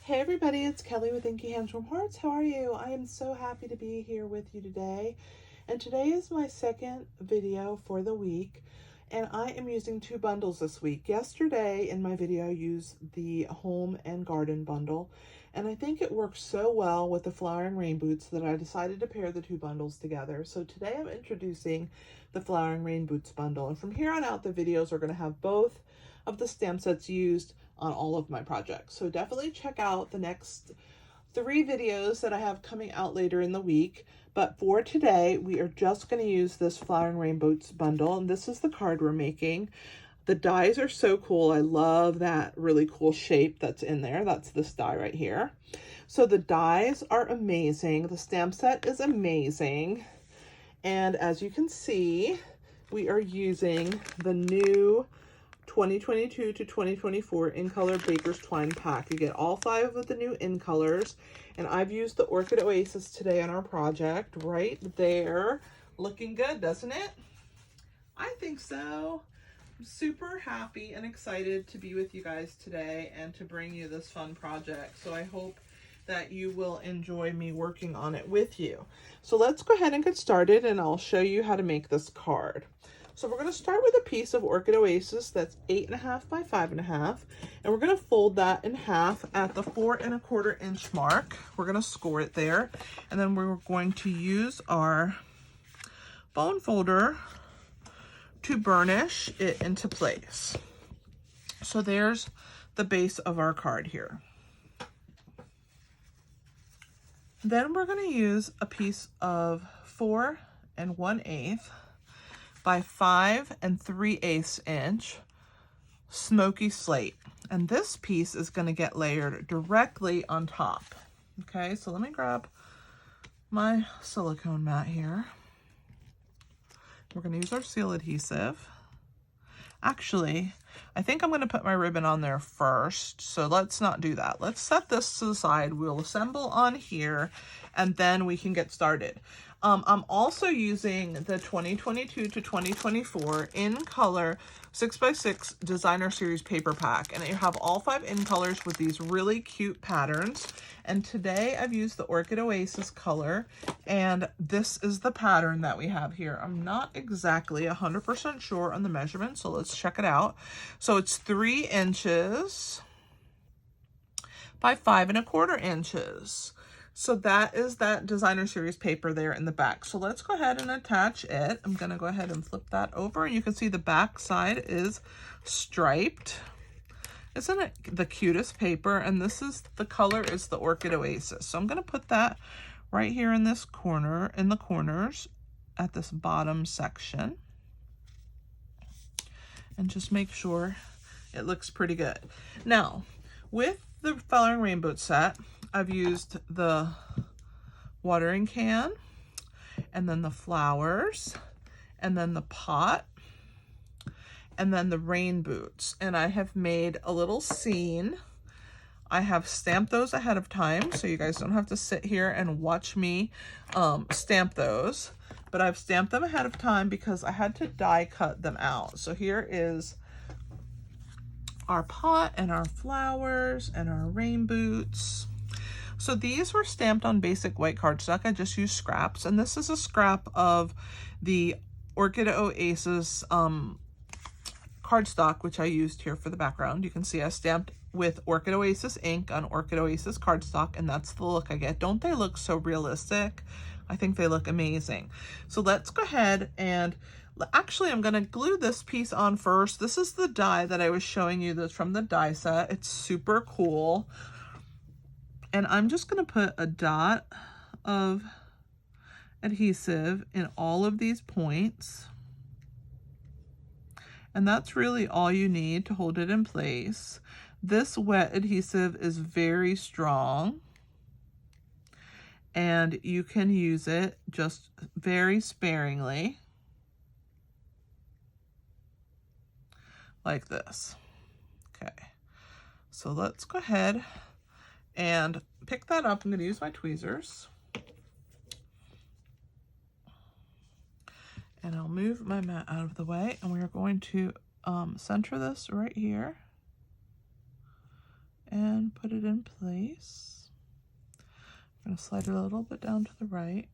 Hey everybody, it's Kelly with Inky Hands from Hearts. How are you? I am so happy to be here with you today. And today is my second video for the week. And I am using two bundles this week. Yesterday in my video I used the Home and Garden bundle. And I think it works so well with the Flowering Rain Boots that I decided to pair the two bundles together. So today I'm introducing the Flowering Rain Boots bundle. And from here on out, the videos are going to have both of the stamp sets used on all of my projects. So definitely check out the next 3 videos that I have coming out later in the week. But for today, we are just going to use this Flowering Rain Boots bundle. And this is the card we're making. The dies are so cool. I love that really cool shape that's in there. That's this die right here. So the dies are amazing. The stamp set is amazing. And as you can see, we are using the new 2022 to 2024 in color Baker's Twine pack. You get all 5 of the new in colors, and I've used the Orchid Oasis today on our project right there. Looking good, doesn't it? I think so. I'm super happy and excited to be with you guys today and to bring you this fun project. So I hope that you will enjoy me working on it with you. So let's go ahead and get started, and I'll show you how to make this card. So we're going to start with a piece of Orchid Oasis that's 8.5 by 5.5, and we're going to fold that in half at the 4 1/4 inch mark. We're going to score it there, and then we're going to use our bone folder to burnish it into place. So there's the base of our card here. Then we're going to use a piece of 4 1/8 by 5 3/8 inch smoky slate. And this piece is going to get layered directly on top. Okay, so let me grab my silicone mat here. We're going to use our seal adhesive. Actually, I think I'm going to put my ribbon on there first, so let's not do that. Let's set this to the side. We'll assemble on here, and then we can get started. I'm also using the 2022 to 2024 in color 6x6 designer series paper pack, and you have all 5 in colors with these really cute patterns. And today I've used the Orchid Oasis color, and this is the pattern that we have here. I'm not exactly 100% sure on the measurement, so let's check it out. So it's 3 inches by 5 1/4 inches. So that is that designer series paper there in the back. So let's go ahead and attach it. I'm going to go ahead and flip that over, and you can see the back side is striped. Isn't it the cutest paper? And this is the color is the Orchid Oasis. So I'm going to put that right here in this corner, in the corners at this bottom section, and just make sure it looks pretty good. Now, with the Flowering Rain Boot set, I've used the watering can, and then the flowers, and then the pot, and then the rain boots. And I have made a little scene. I have stamped those ahead of time, so you guys don't have to sit here and watch me stamp those. But I've stamped them ahead of time because I had to die cut them out. So here is our pot and our flowers and our rain boots. So these were stamped on basic white cardstock. I just used scraps, and this is a scrap of the Orchid Oasis cardstock, which I used here for the background. You can see I stamped with Orchid Oasis ink on Orchid Oasis cardstock, and that's the look I get. Don't they look so realistic? I think they look amazing. So let's go ahead and actually I'm going to glue this piece on first. This is the die that I was showing you that's from the die set. It's super cool. And I'm just going to put a dot of adhesive in all of these points. And that's really all you need to hold it in place. This wet adhesive is very strong, and you can use it just very sparingly, like this. Okay, so let's go ahead and pick that up. I'm going to use my tweezers, and I'll move my mat out of the way, and we are going to center this right here and and put it in place. I'm going to slide it a little bit down to the right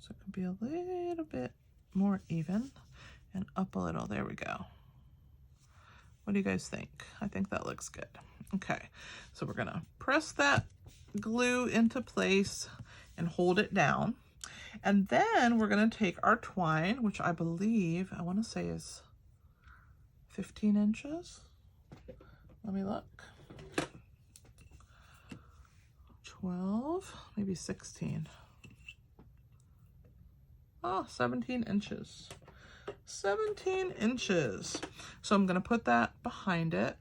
so it can be a little bit more even, and up a little. There we go. What do you guys think? I think that looks good. Okay, so we're going to press that glue into place and hold it down. And then we're going to take our twine, which I believe, I want to say is 15 inches. Let me look. 12, maybe 16. Oh, 17 inches. 17 inches. So I'm going to put that behind it,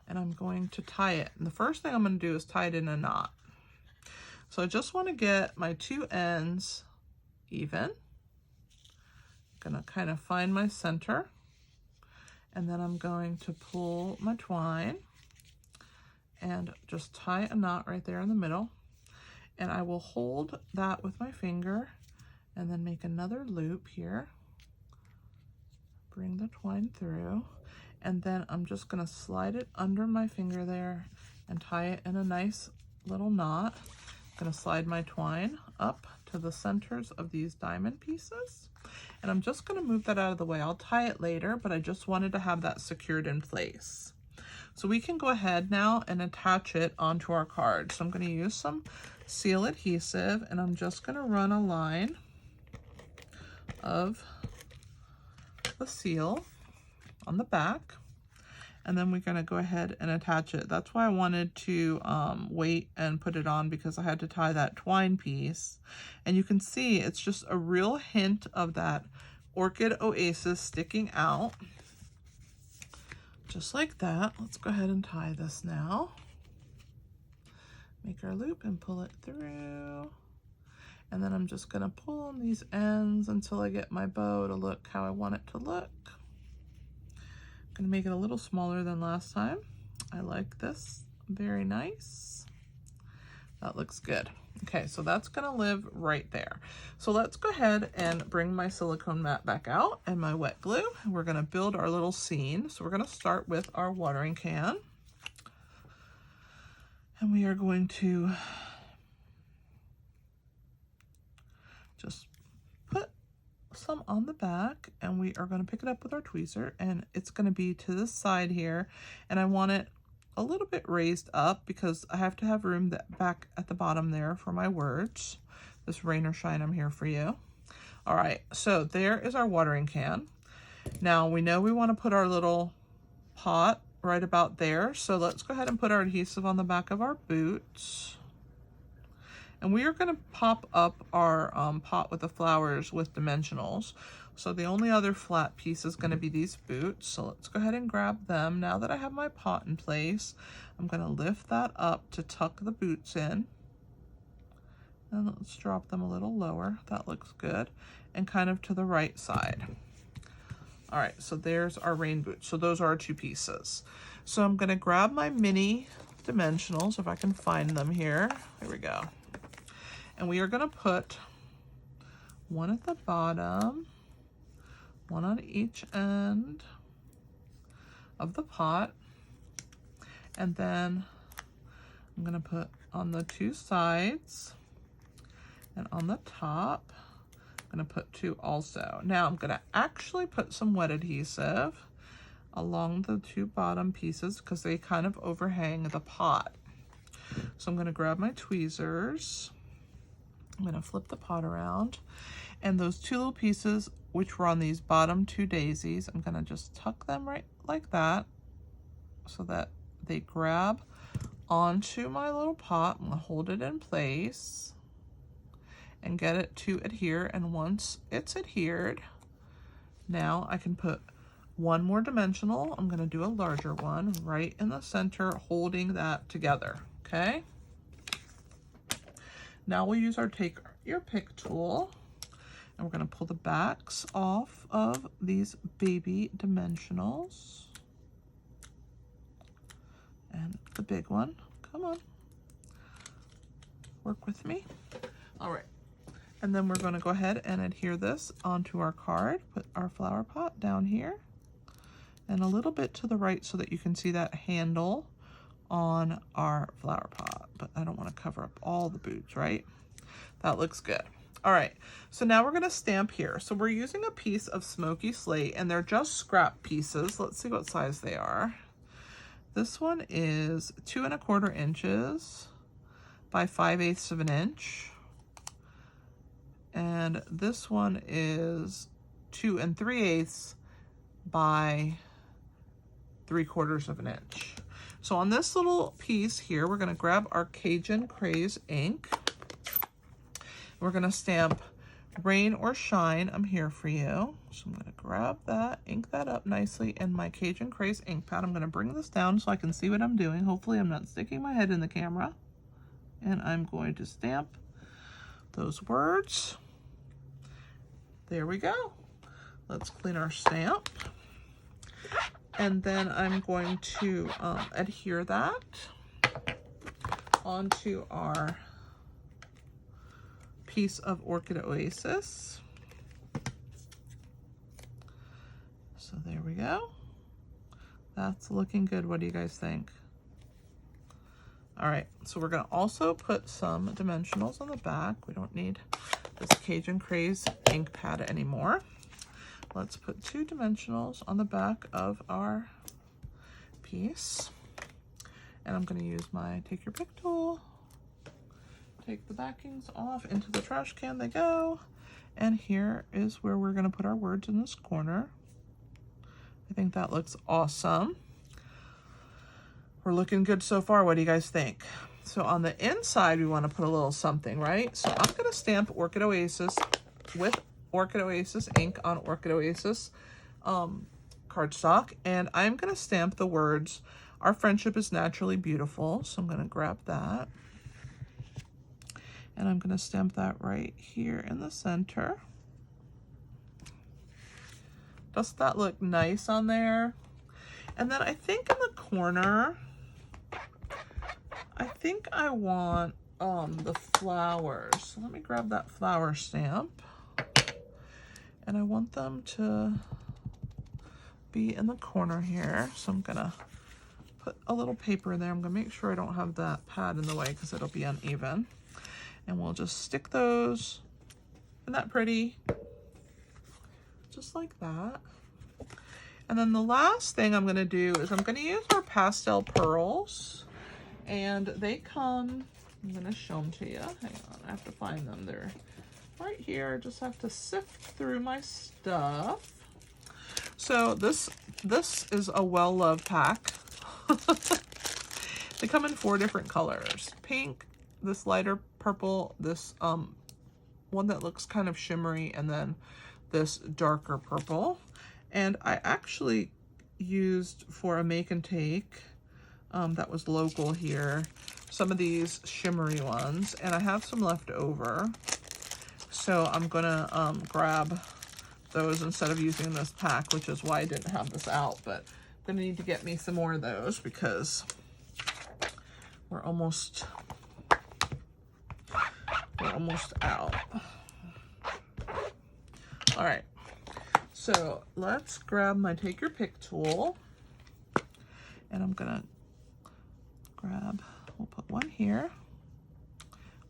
and I'm going to tie it. And the first thing I'm going to do is tie it in a knot. So I just want to get my two ends even. I'm going to kind of find my center, and then I'm going to pull my twine and just tie a knot right there in the middle. And I will hold that with my finger and then make another loop here. Bring the twine through, and then I'm just going to slide it under my finger there and tie it in a nice little knot. I'm going to slide my twine up to the centers of these diamond pieces, and I'm just going to move that out of the way. I'll tie it later, but I just wanted to have that secured in place. So we can go ahead now and attach it onto our card. So I'm going to use some seal adhesive, and I'm just going to run a line of the seal on the back, and then we're going to go ahead and attach it. That's why I wanted to wait and put it on, because I had to tie that twine piece. And you can see it's just a real hint of that Orchid Oasis sticking out. Just like that. Let's go ahead and tie this now. Make our loop and pull it through. And then I'm just going to pull on these ends until I get my bow to look how I want it to look. I'm going to make it a little smaller than last time. I like this. Very nice. That looks good. Okay, so that's going to live right there. So let's go ahead and bring my silicone mat back out and my wet glue. We're going to build our little scene. So we're going to start with our watering can. And we are going to just put some on the back, and we are going to pick it up with our tweezer, and it's going to be to this side here, and I want it a little bit raised up because I have to have room back at the bottom there for my words. This rain or shine, I'm here for you. All right, so there is our watering can. Now we know we want to put our little pot right about there, so let's go ahead and put our adhesive on the back of our boots. And we are going to pop up our pot with the flowers with dimensionals. So the only other flat piece is going to be these boots. So let's go ahead and grab them. Now that I have my pot in place, I'm going to lift that up to tuck the boots in. And let's drop them a little lower. That looks good. And kind of to the right side. All right, so there's our rain boots. So those are our two pieces. So I'm going to grab my mini dimensionals, if I can find them here. There we go. And we are going to put one at the bottom, one on each end of the pot. And then I'm going to put on the two sides, and on the top, I'm going to put two also. Now I'm going to actually put some wet adhesive along the two bottom pieces because they kind of overhang the pot. So I'm going to grab my tweezers. I'm going to flip the pot around, and those two little pieces which were on these bottom two daisies, I'm going to just tuck them right like that so that they grab onto my little pot. I'm going to hold it in place and get it to adhere, and once it's adhered, now I can put one more dimensional. I'm going to do a larger one right in the center, holding that together. Okay. Now we'll use our take your pick tool, and we're going to pull the backs off of these baby dimensionals. And the big one. Come on. Work with me. All right. And then we're going to go ahead and adhere this onto our card. Put our flower pot down here and a little bit to the right so that you can see that handle on our flower pot, but I don't want to cover up all the boots, right? That looks good. All right, so now we're gonna stamp here. So we're using a piece of smoky slate, and they're just scrap pieces. Let's see what size they are. This one is 2 1/4 inches by 5/8 of an inch. And this one is 2 3/8 by 3/4 of an inch. So on this little piece here, we're gonna grab our Cajun Craze ink. We're gonna stamp rain or shine, I'm here for you. So I'm gonna grab that, ink that up nicely in my Cajun Craze ink pad. I'm gonna bring this down so I can see what I'm doing. Hopefully I'm not sticking my head in the camera. And I'm going to stamp those words. There we go. Let's clean our stamp. And then I'm going to adhere that onto our piece of Orchid Oasis. So there we go. That's looking good. What do you guys think? All right, so we're gonna also put some dimensionals on the back. We don't need this Cajun Craze ink pad anymore. Let's put 2 dimensionals on the back of our piece. And I'm gonna use my take your pick tool. Take the backings off, into the trash can they go. And here is where we're gonna put our words in this corner. I think that looks awesome. We're looking good so far. What do you guys think? So on the inside, we wanna put a little something, right? So I'm gonna stamp Orchid Oasis with Orchid Oasis ink on Orchid Oasis cardstock. And I'm gonna stamp the words, our friendship is naturally beautiful. So I'm gonna grab that. And I'm gonna stamp that right here in the center. Doesn't that look nice on there? And then I think in the corner, I think I want the flowers. So let me grab that flower stamp. And I want them to be in the corner here. So I'm gonna put a little paper in there. I'm gonna make sure I don't have that pad in the way because it'll be uneven. And we'll just stick those. Isn't that pretty? Just like that. And then the last thing I'm gonna do is I'm gonna use our pastel pearls. And they come, I'm gonna show them to you. Hang on, I have to find them. They're right here. I just have to sift through my stuff. So this is a well-loved pack. They come in 4 different colors. Pink, this lighter purple, this one that looks kind of shimmery, and then this darker purple. And I actually used for a make and take that was local here, some of these shimmery ones, and I have some left over. So I'm gonna grab those instead of using this pack, which is why I didn't have this out, but I'm gonna need to get me some more of those because we're almost out. All right, so let's grab my take your pick tool, and I'm gonna grab, we'll put one here,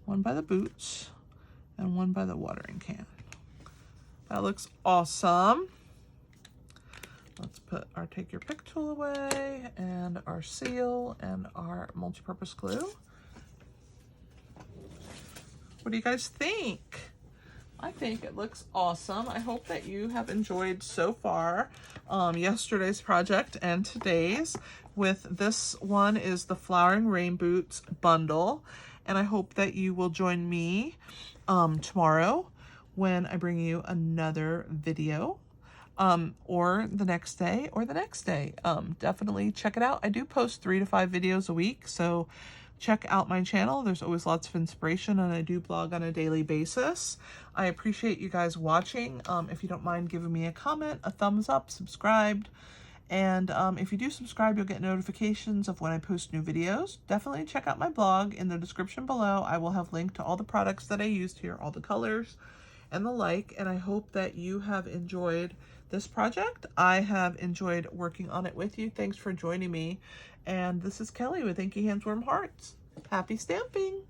one by the boots, and one by the watering can. That looks awesome. Let's put our take your pick tool away, and our seal, and our multi-purpose glue. What do you guys think? I think it looks awesome. I hope that you have enjoyed so far yesterday's project and today's. With this one is the Flowering Rain Boots bundle, and I hope that you will join me tomorrow when I bring you another video, or the next day, definitely check it out. I do post 3 to 5 videos a week, so check out my channel. There's always lots of inspiration, and I do blog on a daily basis. I appreciate you guys watching. If you don't mind giving me a comment, a thumbs up, subscribed, and if you do subscribe, you'll get notifications of when I post new videos. Definitely check out my blog. In the description below, I will have linked to all the products that I used here, all the colors and the like, and I hope that you have enjoyed this project. I have enjoyed working on it with you. Thanks for joining me, And this is Kelly with Inky Hands Warm Hearts. Happy stamping!